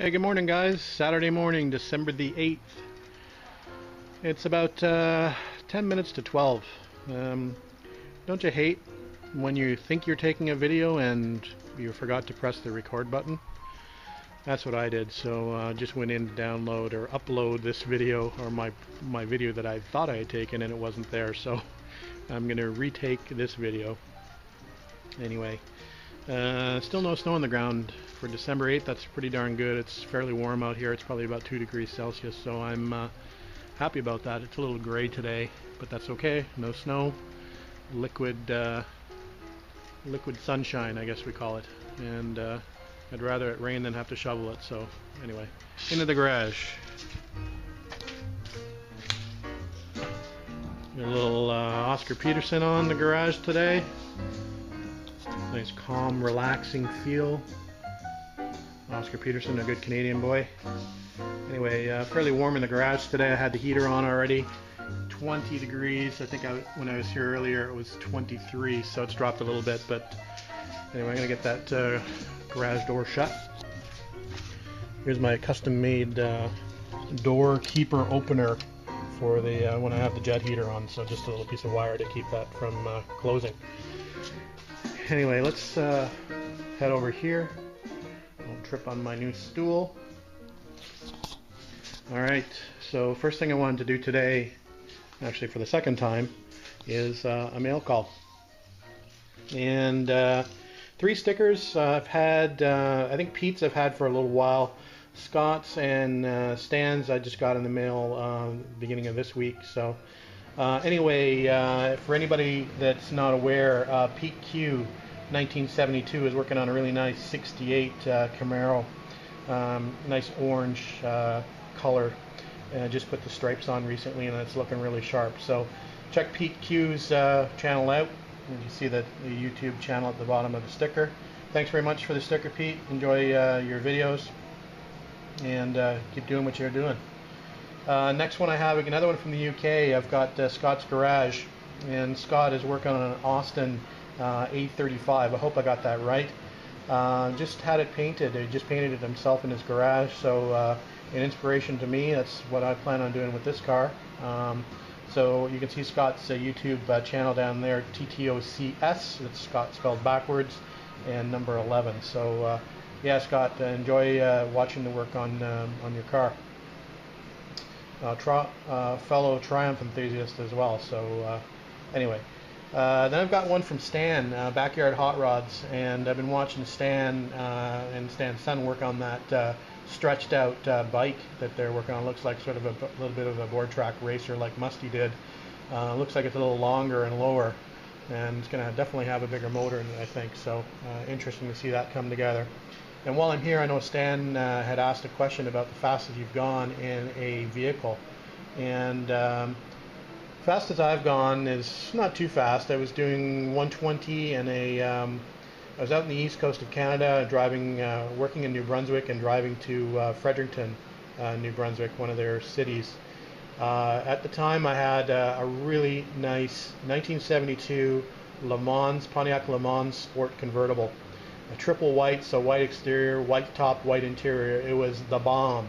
Hey, good morning, guys. Saturday morning, December the 8th. It's about 10 minutes to 12. Don't you hate when you think you're taking a video and you forgot to press the record button? That's what I did. So just went in to download or upload this video, or my video that I thought I had taken, and it wasn't there. So I'm going to retake this video. Anyway, still no snow on the ground for December 8th. That's pretty darn good. It's fairly warm out here. It's probably about 2 degrees Celsius, so I'm happy about that. It's a little gray today, but that's okay. No snow. Liquid sunshine, I guess we call it. And I'd rather it rain than have to shovel it. So anyway, into the garage. Got a little Oscar Peterson on the garage today. Nice, calm, relaxing feel. Oscar Peterson, a good Canadian boy. Anyway, fairly warm in the garage today. I had the heater on already. 20 degrees. I think when I was here earlier it was 23, so it's dropped a little bit. But anyway, I'm going to get that garage door shut. Here's my custom-made door keeper opener for the when I have the jet heater on. So just a little piece of wire to keep that from closing. Anyway, let's head over here. Don't trip on my new stool. Alright, so first thing I wanted to do today, actually for the second time, is a mail call. And 3 stickers I've had, I think Pete's I've had for a little while. Scott's and Stan's I just got in the mail beginning of this week. So anyway, for anybody that's not aware, Pete Q 1972 is working on a really nice 68 Camaro, nice orange color. Just put the stripes on recently and it's looking really sharp. So check Pete Q's channel out. You see the YouTube channel at the bottom of the sticker. Thanks very much for the sticker, Pete. Enjoy your videos and keep doing what you're doing. Next one I have another one from the UK. I've got Scott's Garage, and Scott is working on an Austin A35. I hope I got that right. Just had it painted. He just painted it himself in his garage. So an inspiration to me. That's what I plan on doing with this car. So you can see Scott's YouTube channel down there, TTOCS. It's Scott spelled backwards, and number 11. So yeah, Scott, enjoy watching the work on your car. Fellow Triumph enthusiast as well. So anyway, then I've got one from Stan, Backyard Hot Rods, and I've been watching Stan and Stan's son work on that stretched out bike that they're working on. Looks like sort of a little bit of a board track racer like Musty did. Looks like it's a little longer and lower, and it's going to definitely have a bigger motor in it, I think. So interesting to see that come together. And while I'm here, I know Stan had asked a question about the fastest you've gone in a vehicle. And fastest I've gone is not too fast. I was doing 120 in I was out in the east coast of Canada, driving, working in New Brunswick and driving to Fredericton, New Brunswick, one of their cities. At the time, I had a really nice 1972 Pontiac Le Mans Sport convertible. A triple white, so white exterior, white top, white interior. It was the bomb.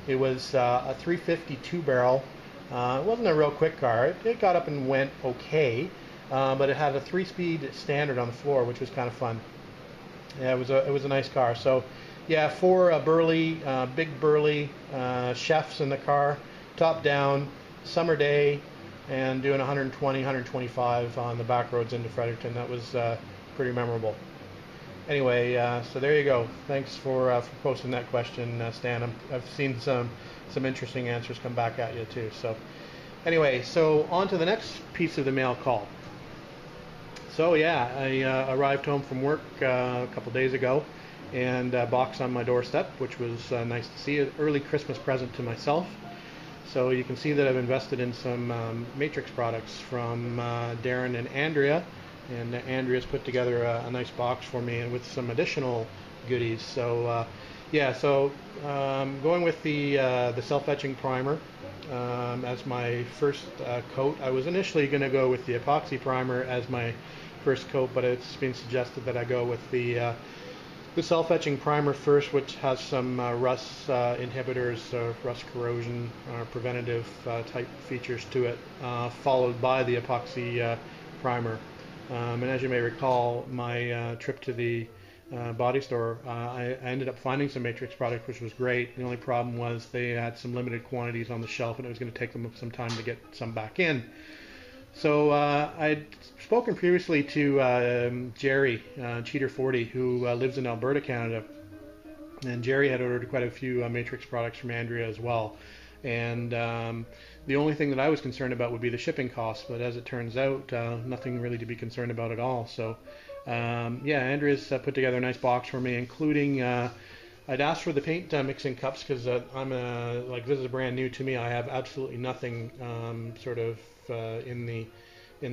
It was a 350 2-barrel. It wasn't a real quick car. It got up and went okay, but it had a 3-speed standard on the floor, which was kind of fun. Yeah, it was a nice car. So yeah, 4 big burly chefs in the car, top down, summer day, and doing 120, 125 on the back roads into Fredericton. That was pretty memorable. Anyway, so there you go. Thanks for posting that question, Stan. I've seen some interesting answers come back at you too. So anyway, so on to the next piece of the mail call. So yeah, I arrived home from work a couple days ago, and a box on my doorstep, which was nice to see. An early Christmas present to myself. So you can see that I've invested in some Matrix products from Darrin and Andrea. And Andrea's put together a nice box for me, and with some additional goodies. So yeah, so going with the self-etching primer as my first coat. I was initially going to go with the epoxy primer as my first coat, but it's been suggested that I go with the the self-etching primer first, which has some rust inhibitors, rust corrosion, preventative type features to it, followed by the epoxy primer. And as you may recall, my trip to the body store, I ended up finding some Matrix product, which was great. The only problem was they had some limited quantities on the shelf, and it was going to take them some time to get some back in. So I'd spoken previously to Jerry, Cheater 40, who lives in Alberta, Canada, and Jerry had ordered quite a few Matrix products from Andrea as well. And the only thing that I was concerned about would be the shipping costs, but as it turns out, nothing really to be concerned about at all. So yeah, Andrea's put together a nice box for me, including I'd asked for the paint mixing cups because like this is brand new to me. I have absolutely nothing sort of in the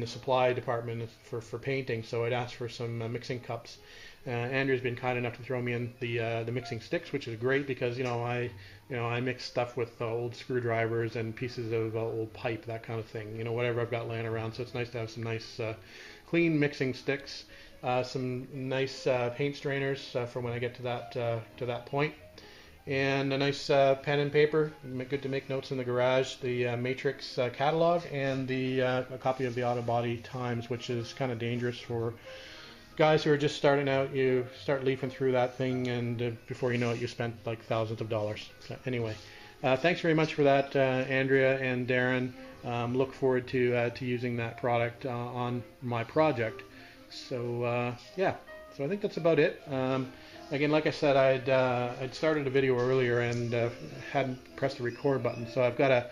supply department for painting, so I'd asked for some mixing cups. Andrew's been kind enough to throw me in the mixing sticks, which is great because I mix stuff with old screwdrivers and pieces of old pipe, that kind of thing. Whatever I've got laying around. So it's nice to have some nice clean mixing sticks, some nice paint strainers for when I get to that point, and a nice pen and paper, good to make notes in the garage, the Matrix catalog, and a copy of the Auto Body Times, which is kind of dangerous for guys who are just starting out. You start leafing through that thing, and before you know it, you spent like thousands of dollars. So anyway, thanks very much for that, Andrea and Darrin. Look forward to using that product on my project. So yeah, so I think that's about it. Again, like I said, I'd started a video earlier and hadn't pressed the record button, so I've got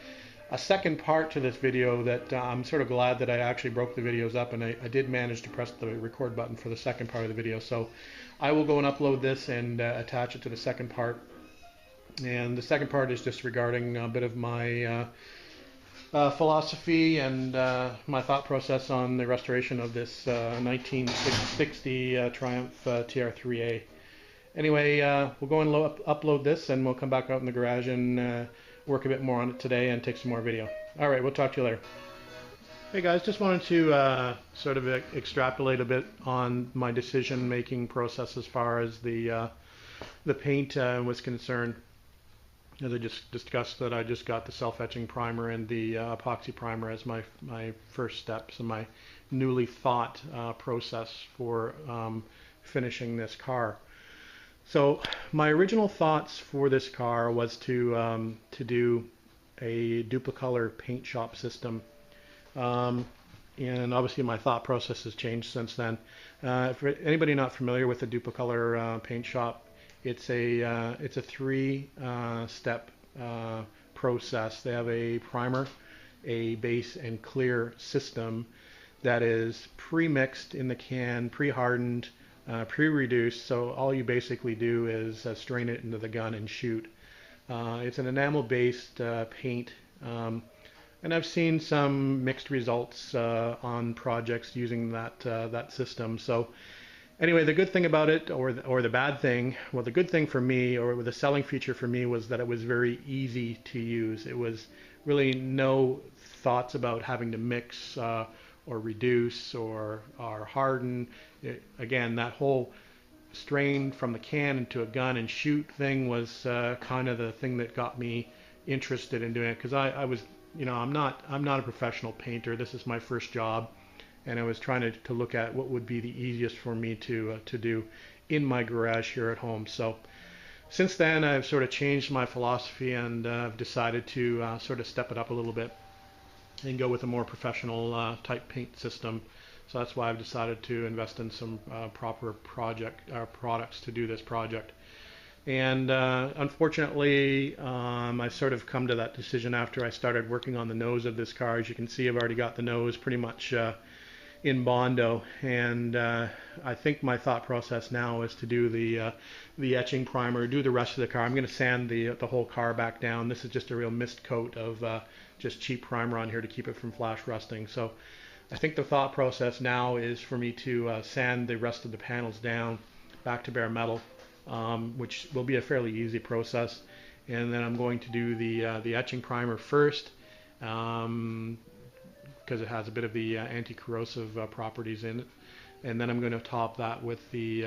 a second part to this video that I'm sort of glad that I actually broke the videos up, and I did manage to press the record button for the second part of the video. So I will go and upload this and attach it to the second part. And the second part is just regarding a bit of my philosophy and my thought process on the restoration of this 1960 Triumph TR3A. Anyway, we'll go and upload this, and we'll come back out in the garage and work a bit more on it today and take some more video. All right, we'll talk to you later. Hey guys, just wanted to sort of extrapolate a bit on my decision-making process as far as the paint was concerned. As I just discussed, that I just got the self-etching primer and the epoxy primer as my first steps and my newly thought process for finishing this car. So my original thoughts for this car was to do a duplicolor paint shop system, and obviously my thought process has changed since then. For anybody not familiar with the duplicolor paint shop, it's a three-step process. They have a primer, a base, and clear system that is pre-mixed in the can, pre-hardened, pre-reduced. So all you basically do is strain it into the gun and shoot. It's an enamel-based paint, and I've seen some mixed results on projects using that system. So anyway, the good thing about it, or the bad thing, well, the good thing for me, or the selling feature for me, was that it was very easy to use. It was really no thoughts about having to mix or reduce or harden. Again, that whole strain from the can into a gun and shoot thing was kind of the thing that got me interested in doing it, because I was, I'm not a professional painter. This is my first job. And I was trying to look at what would be the easiest for me to do in my garage here at home. So since then, I've sort of changed my philosophy, and I've decided to sort of step it up a little bit and go with a more professional type paint system. So that's why I've decided to invest in some proper products to do this project. And unfortunately, I sort of come to that decision after I started working on the nose of this car. As you can see, I've already got the nose pretty much in Bondo, and I think my thought process now is to do the etching primer, do the rest of the car. I'm going to sand the whole car back down. This is just a real mist coat of just cheap primer on here to keep it from flash rusting. So I think the thought process now is for me to sand the rest of the panels down back to bare metal, which will be a fairly easy process. And then I'm going to do the etching primer first, because it has a bit of the anti-corrosive properties in it. And then I'm going to top that with the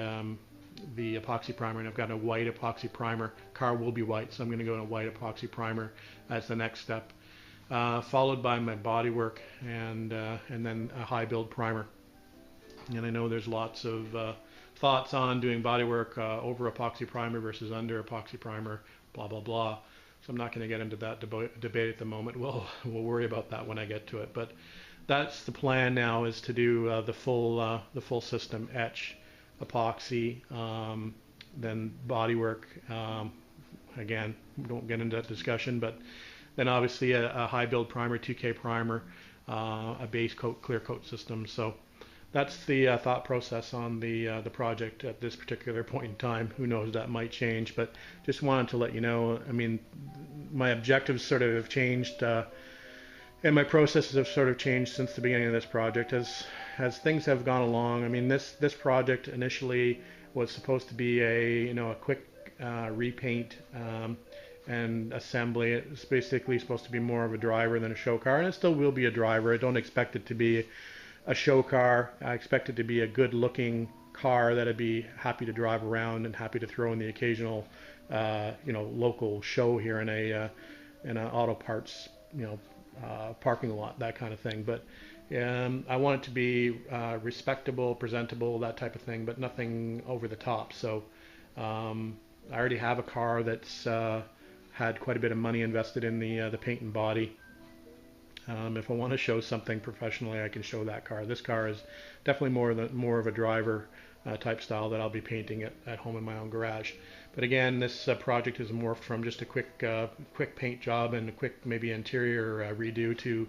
the epoxy primer, and I've got a white epoxy primer. Car will be white, so I'm going to go in a white epoxy primer as the next step, followed by my bodywork and then a high build primer. And I know there's lots of thoughts on doing bodywork over epoxy primer versus under epoxy primer, blah blah blah. So I'm not going to get into that debate at the moment. We'll worry about that when I get to it. But that's the plan now, is to do the full system: etch, epoxy, then bodywork. Again, don't get into that discussion, but then obviously a high build primer, 2K primer, a base coat, clear coat system. So that's the thought process on the project at this particular point in time. Who knows, that might change, but just wanted to let you know. I mean, my objectives sort of have changed, and my processes have sort of changed since the beginning of this project as things have gone along. I mean, this project initially was supposed to be a quick repaint and assembly. It's basically supposed to be more of a driver than a show car, and it still will be a driver. I don't expect it to be a show car. I expect it to be a good looking car that I'd be happy to drive around and happy to throw in the occasional local show here in an auto parts parking lot, that kind of thing. But I want it to be respectable, presentable, that type of thing, but nothing over the top. So I already have a car that's had quite a bit of money invested in the paint and body. If I want to show something professionally, I can show that car. This car is definitely more of a driver type style that I'll be painting at home in my own garage. But again, this project has morphed from just a quick paint job and a quick maybe interior redo to,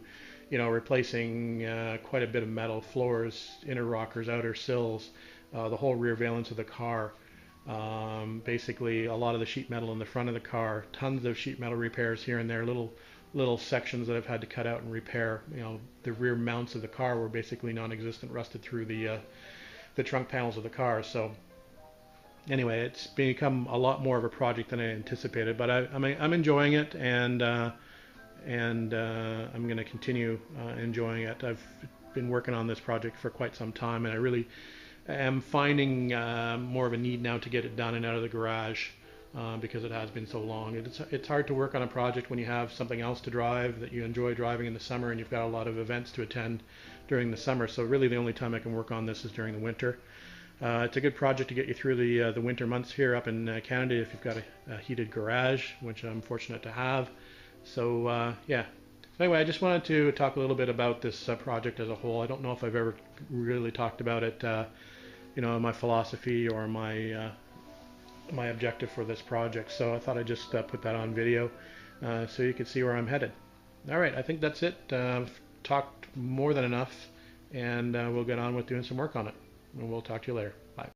replacing quite a bit of metal floors, inner rockers, outer sills, the whole rear valance of the car. Basically, a lot of the sheet metal in the front of the car, tons of sheet metal repairs here and there, little sections that I've had to cut out and repair. The rear mounts of the car were basically non-existent, rusted through the trunk panels of the car. So anyway, it's become a lot more of a project than I anticipated, but I'm enjoying it, and I'm going to continue enjoying it. I've been working on this project for quite some time, and I really am finding more of a need now to get it done and out of the garage. Because it has been so long. It's hard to work on a project when you have something else to drive that you enjoy driving in the summer, and you've got a lot of events to attend during the summer. So really the only time I can work on this is during the winter. It's a good project to get you through the winter months here up in Canada if you've got a heated garage, which I'm fortunate to have. So yeah. So anyway, I just wanted to talk a little bit about this project as a whole. I don't know if I've ever really talked about it, my philosophy or my objective for this project, so I thought I'd just put that on video so you can see where I'm headed. Alright, I think that's it. I've talked more than enough, and we'll get on with doing some work on it, and we'll talk to you later. Bye.